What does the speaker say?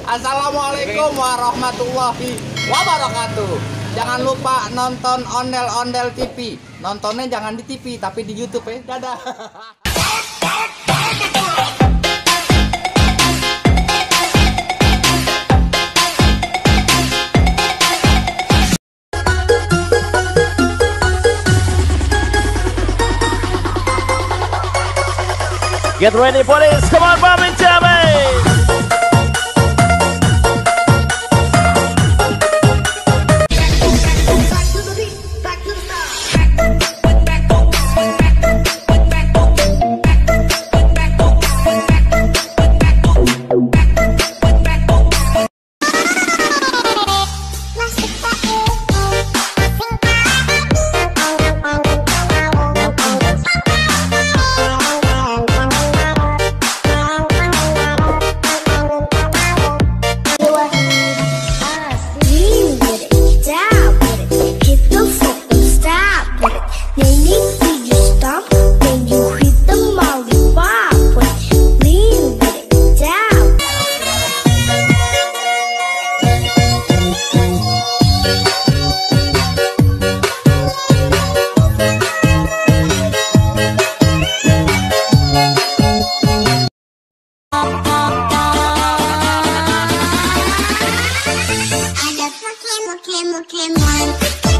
Assalamualaikum warahmatullahi wabarakatuh. Jangan lupa nonton Ondel-Ondel TV. Nontonnya jangan di TV tapi di YouTube ya. Dadah. Get ready for this. Come on, Bob and Jamie. Come on.